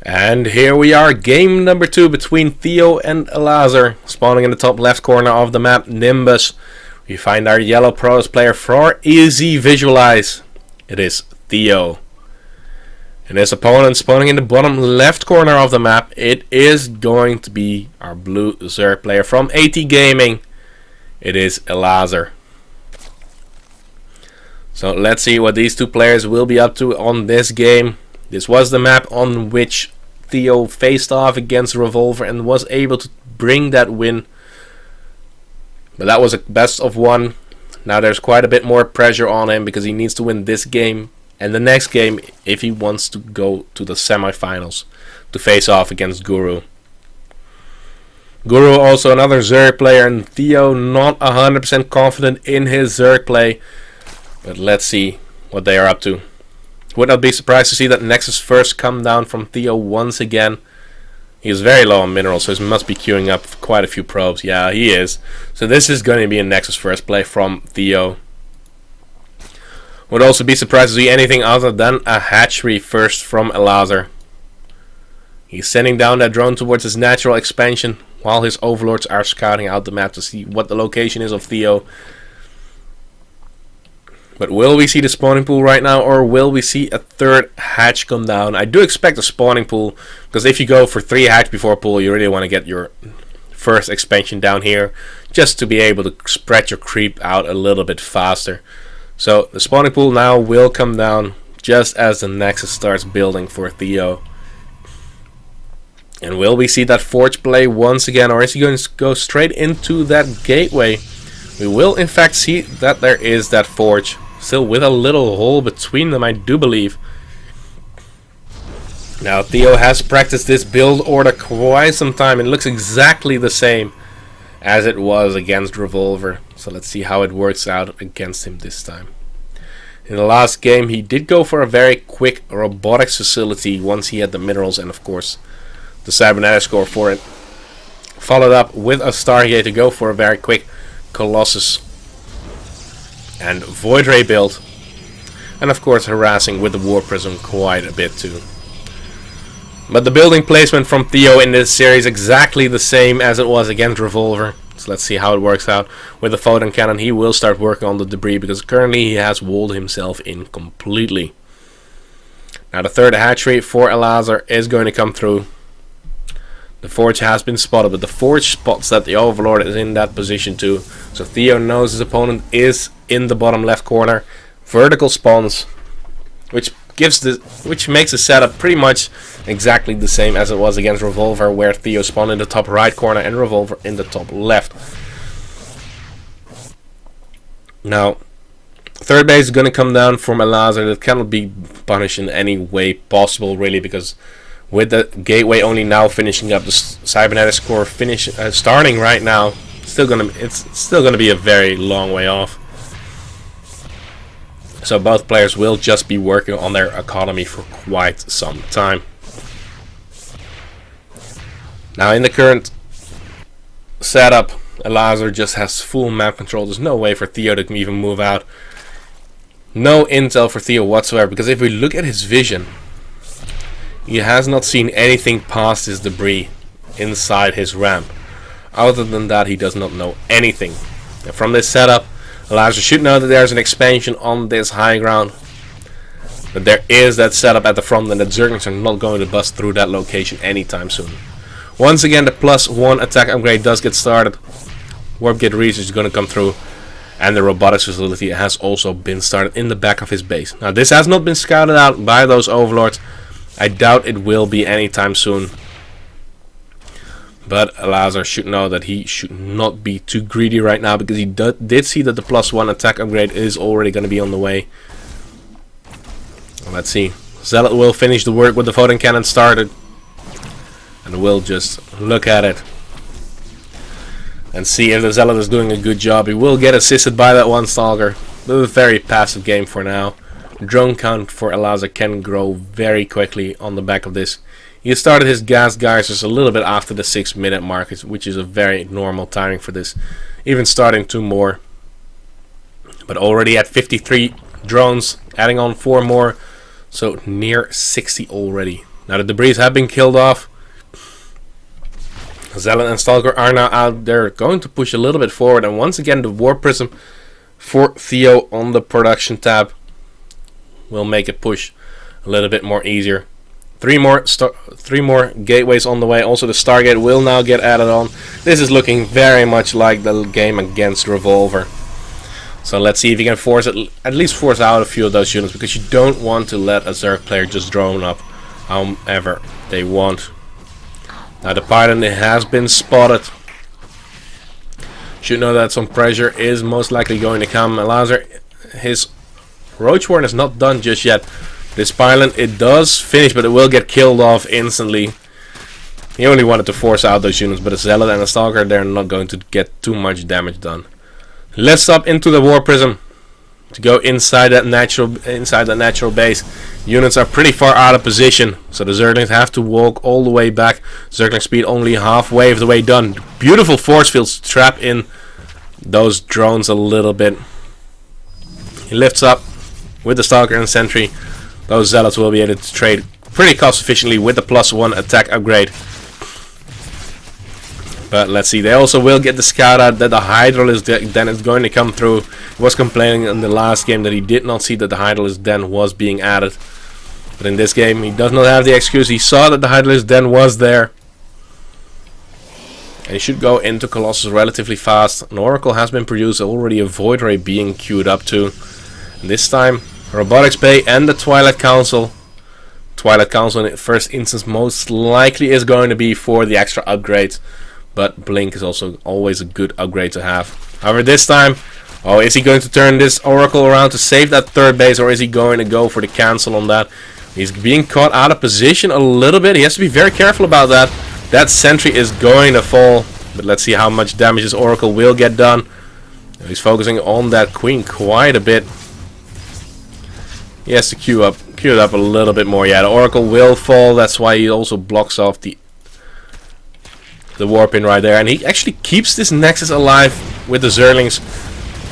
And here we are, game number 2 between Theo and Elazer, spawning in the top left corner of the map, Nimbus. We find our yellow pros player for easy visualize. It is Theo. And his opponent spawning in the bottom left corner of the map, it is going to be our blue Zerg player from AT Gaming. It is Elazer. So let's see what these two players will be up to on this game. This was the map on which Theo faced off against Revolver and was able to bring that win. But that was a best of one. Now there's quite a bit more pressure on him because he needs to win this game and the next game if he wants to go to the semifinals to face off against Guru. Guru also another Zerg player, and Theo not 100% confident in his Zerg play. But let's see what they are up to. Would not be surprised to see that Nexus first come down from Theo once again. He is very low on minerals, so he must be queuing up quite a few probes. Yeah, he is. So this is going to be a Nexus first play from Theo. Would also be surprised to see anything other than a hatchery first from Elazer. He's sending down that drone towards his natural expansion while his overlords are scouting out the map to see what the location is of Theo. But will we see the spawning pool right now, or will we see a third hatch come down? I do expect a spawning pool, because if you go for 3 hatch before pool, you really want to get your first expansion down here, just to be able to spread your creep out a little bit faster. So the spawning pool now will come down just as the Nexus starts building for Theo. And will we see that Forge play once again, or is he going to go straight into that gateway? We will in fact see that there is that Forge. Still with a little hole between them, I do believe. Now Theo has practiced this build order quite some time and looks exactly the same as it was against Revolver. So let's see how it works out against him this time. In the last game he did go for a very quick robotics facility once he had the minerals and of course the cybernetics core for it. Followed up with a Stargate to go for a very quick Colossus and Void Ray build, and of course harassing with the War Prism quite a bit too. But the building placement from Theo in this series exactly the same as it was against Revolver. So let's see how it works out. With the photon cannon he will start working on the debris because currently he has walled himself in completely. Now the third hatchery for Elazer is going to come through. The Forge has been spotted, but the Forge spots that the Overlord is in that position too. So Theo knows his opponent is in the bottom left corner. Vertical spawns, which makes the setup pretty much exactly the same as it was against Revolver, where Theo spawned in the top right corner and Revolver in the top left. Now, third base is going to come down from Elazer. That cannot be punished in any way possible, really, because with the gateway only now finishing up, the cybernetics core starting right now, it's still gonna be a very long way off. So both players will just be working on their economy for quite some time. Now in the current setup, Elazer just has full map control. There's no way for Theo to even move out. No intel for Theo whatsoever, because if we look at his vision, he has not seen anything past his debris inside his ramp. Other than that, he does not know anything. And from this setup, Elazer should know that there's an expansion on this high ground. But there is that setup at the front, and the Zerglings are not going to bust through that location anytime soon. Once again, the +1 attack upgrade does get started. Warp Gate research is going to come through. And the robotics facility has also been started in the back of his base. Now this has not been scouted out by those overlords. I doubt it will be anytime soon. But Elazer should know that he should not be too greedy right now, because he did see that the +1 attack upgrade is already going to be on the way. Let's see. Zealot will finish the work with the photon cannon started. And we'll just look at it and see if the Zealot is doing a good job. He will get assisted by that one Stalker. But a very passive game for now. Drone count for Elazer can grow very quickly on the back of this. He started his gas geysers a little bit after the 6-minute mark, which is a very normal timing for this. Even starting 2 more. But already at 53 drones, adding on 4 more, so near 60 already. Now the debris have been killed off. Zealot and Stalker are now out there, going to push a little bit forward, and once again the War Prism for Theo on the production tab will make it push a little bit more easier. Three more gateways on the way. Also the Stargate will now get added on. This is looking very much like the game against Revolver. So let's see if you can at least force out a few of those units, because you don't want to let a Zerg player just drone up however they want. Now the Python has been spotted. Should know that some pressure is most likely going to come. Elazer, his Roach Warren is not done just yet. This Pylon, it does finish, but it will get killed off instantly. He only wanted to force out those units, but a Zealot and a Stalker, they're not going to get too much damage done. Let's up into the War Prism to go inside that natural base. Units are pretty far out of position, so the Zerglings have to walk all the way back. Zergling speed only halfway of the way done. Beautiful force fields trap in those drones a little bit. He lifts up with the Stalker and Sentry. Those Zealots will be able to trade pretty cost efficiently with the +1 attack upgrade. But let's see, they also will get the scout out that the Hydralisk Den is going to come through. He was complaining in the last game that he did not see that the Hydralisk Den was being added. But in this game, he does not have the excuse. He saw that the Hydralisk Den was there. And he should go into Colossus relatively fast. An Oracle has been produced, already a Void Ray being queued up too. And this time, Robotics Bay and the Twilight Council. Twilight Council in the first instance most likely is going to be for the extra upgrades. But Blink is also always a good upgrade to have. However, this time, is he going to turn this Oracle around to save that third base, or is he going to go for the cancel on that? He's being caught out of position a little bit. He has to be very careful about that. That Sentry is going to fall. But let's see how much damage this Oracle will get done. He's focusing on that Queen quite a bit. He has to queue it up a little bit more. Yeah, the Oracle will fall. That's why he also blocks off the Warpin right there. And he actually keeps this Nexus alive with the Zerglings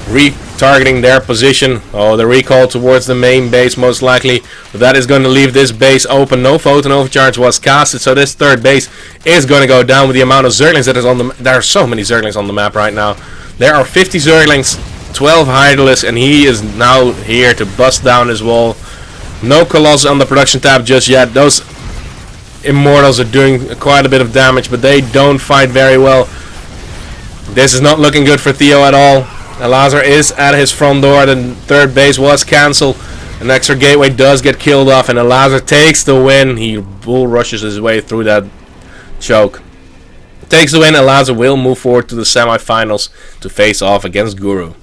retargeting their position. Oh, the recall towards the main base most likely. But that is going to leave this base open. No Photon Overcharge was casted, so this third base is going to go down with the amount of Zerglings that is on the... There are so many Zerglings on the map right now. There are 50 Zerglings, 12 Hydralisks, and he is now here to bust down his wall. No Colossus on the production tab just yet. Those Immortals are doing quite a bit of damage, but they don't fight very well. This is not looking good for Theo at all. Elazer is at his front door. The third base was cancelled. An extra gateway does get killed off, and Elazer takes the win. He bull rushes his way through that choke. Takes the win. Elazer will move forward to the semifinals to face off against Guru.